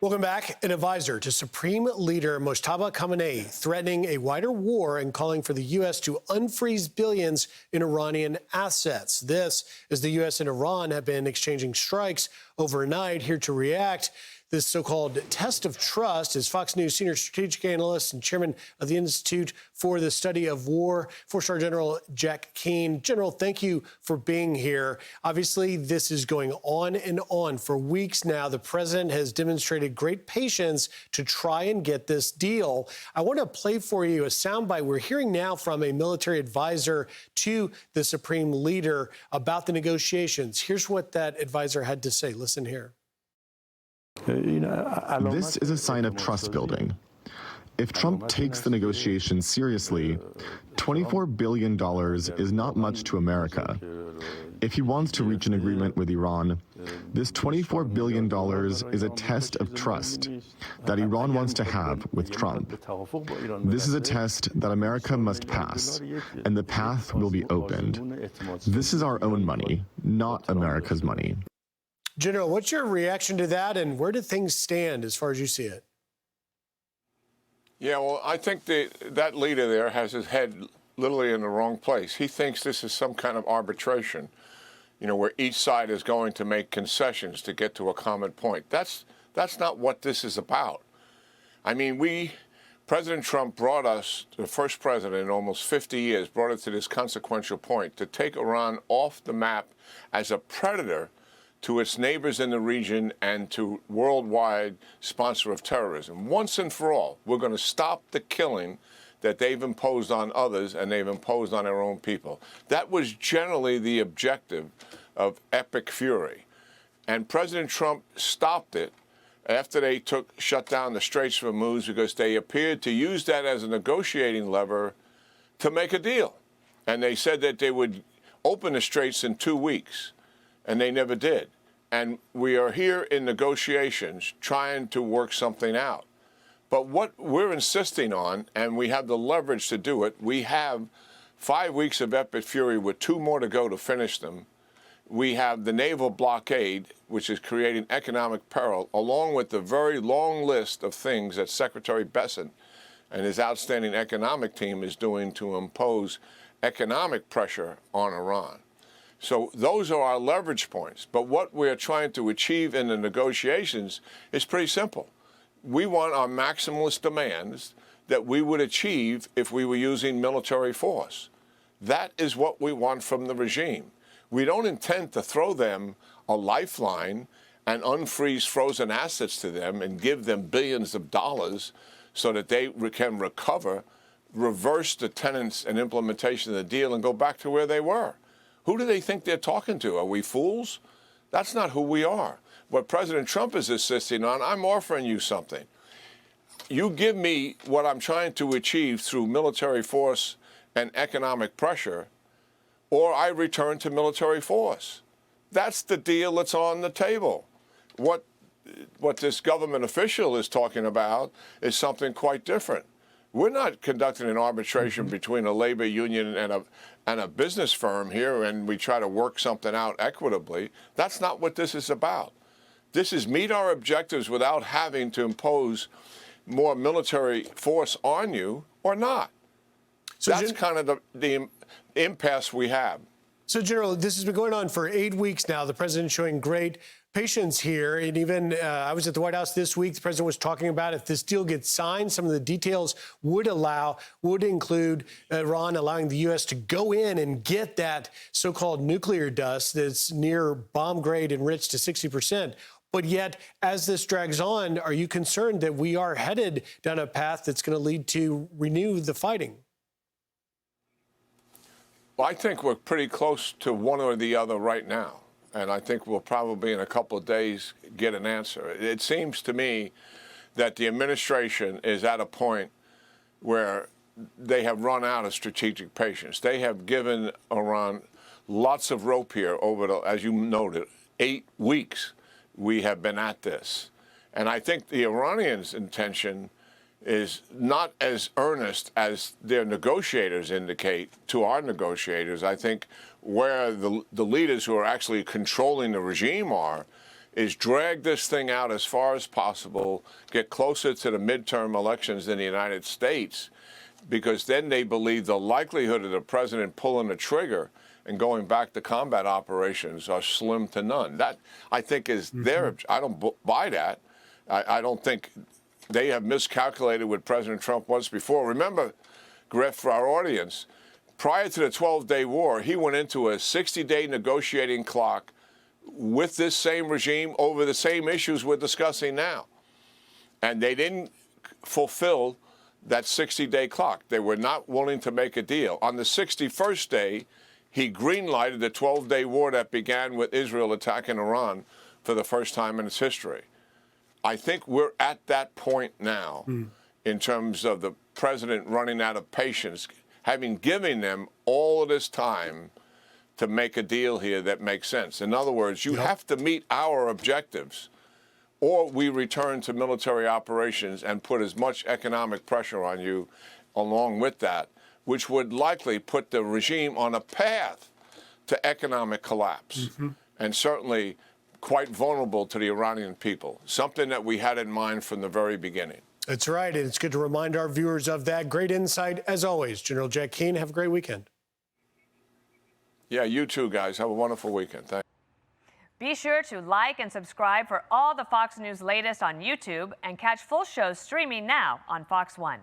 Welcome back. An advisor to Supreme Leader Mojtaba Khamenei threatening a wider war and calling for the U.S. to unfreeze billions in Iranian assets. This as the U.S. and Iran have been exchanging strikes overnight. Here to react, this so-called test of trust is Fox News senior strategic analyst and chairman of the Institute for the Study of War, four-star General Jack Keane. General, thank you for being here. Obviously, this is going on and on for weeks now. The president has demonstrated great patience to try and get this deal. I want to play for you a soundbite we're hearing now from a military advisor to the Supreme Leader about the negotiations. Here's what that advisor had to say. Listen here. This is a sign of trust building. If Trump takes the negotiations seriously, $24 billion is not much to America. If he wants to reach an agreement with Iran, this $24 billion is a test of trust that Iran wants to have with Trump. This is a test that America must pass, and the path will be opened. This is our own money, not America's money. General, what's your reaction to that, and where do things stand as far as you see it? Yeah, well, I think that leader there has his head literally in the wrong place. He thinks this is some kind of arbitration, where each side is going to make concessions to get to a common point. That's not what this is about. I mean, President Trump brought us, the first president in almost 50 years, brought it to this consequential point to take Iran off the map as a predator to its neighbors in the region and to worldwide sponsor of terrorism. Once and for all, we're going to stop the killing that they've imposed on others and they've imposed on their own people. That was generally the objective of Epic Fury. And President Trump stopped it after they shut down the Straits of Hormuz because they appeared to use that as a negotiating lever to make a deal. And they said that they would open the Straits in 2 weeks. And they never did. And we are here in negotiations trying to work something out. But what we're insisting on, and we have the leverage to do it, we have 5 weeks of epic fury with 2 more to go to finish them. We have the naval blockade, which is creating economic peril, along with the very long list of things that Secretary Bessent and his outstanding economic team is doing to impose economic pressure on Iran. So those are our leverage points. But what we're trying to achieve in the negotiations is pretty simple. We want our maximalist demands that we would achieve if we were using military force. That is what we want from the regime. We don't intend to throw them a lifeline and unfreeze frozen assets to them and give them billions of dollars so that they can recover, reverse the tenets and implementation of the deal and go back to where they were. Who do they think they're talking to? Are we fools? That's not who we are. What President Trump is insisting on, I'm offering you something. You give me what I'm trying to achieve through military force and economic pressure, or I return to military force. That's the deal that's on the table. What this government official is talking about is something quite different. We're not conducting an arbitration between a labor union and a business firm here, and we try to work something out equitably. That's not what this is about. This is meet our objectives without having to impose more military force on you or not. So that's kind of the impasse we have. So, General, this has been going on for 8 weeks now. The president showing great patience here. And even I was at the White House this week. The president was talking about if this deal gets signed, some of the details would include Iran allowing the U.S. to go in and get that so-called nuclear dust that's near bomb grade enriched to 60%. But yet, as this drags on, are you concerned that we are headed down a path that's going to lead to renew the fighting? Well, I think we're pretty close to one or the other right now. And I think we'll probably in a couple of days get an answer. It seems to me that the administration is at a point where they have run out of strategic patience. They have given Iran lots of rope here over the, as you noted, 8 weeks we have been at this. And I think the Iranians' intention is not as earnest as their negotiators indicate to our negotiators. I think where the leaders who are actually controlling the regime are is drag this thing out as far as possible, get closer to the midterm elections in the United States, because then they believe the likelihood of the president pulling the trigger and going back to combat operations are slim to none. That, I think, is their, I don't buy that. I don't think they have miscalculated what President Trump was before. Remember, Griff, for our audience, prior to the 12-day war, he went into a 60-day negotiating clock with this same regime over the same issues we're discussing now. And they didn't fulfill that 60-day clock. They were not willing to make a deal. On the 61st day, he green-lighted the 12-day war that began with Israel attacking Iran for the first time in its history. I think we're at that point now in terms of the president running out of patience, having given them all of this time to make a deal here that makes sense. In other words, you have to meet our objectives, or we return to military operations and put as much economic pressure on you along with that, which would likely put the regime on a path to economic collapse, and certainly quite vulnerable to the Iranian people, something that we had in mind from the very beginning. That's right, and it's good to remind our viewers of that. Great insight, as always. General Jack Keane, have a great weekend. Yeah, you too, guys. Have a wonderful weekend. Thanks. Be sure to like and subscribe for all the Fox News latest on YouTube and catch full shows streaming now on Fox One.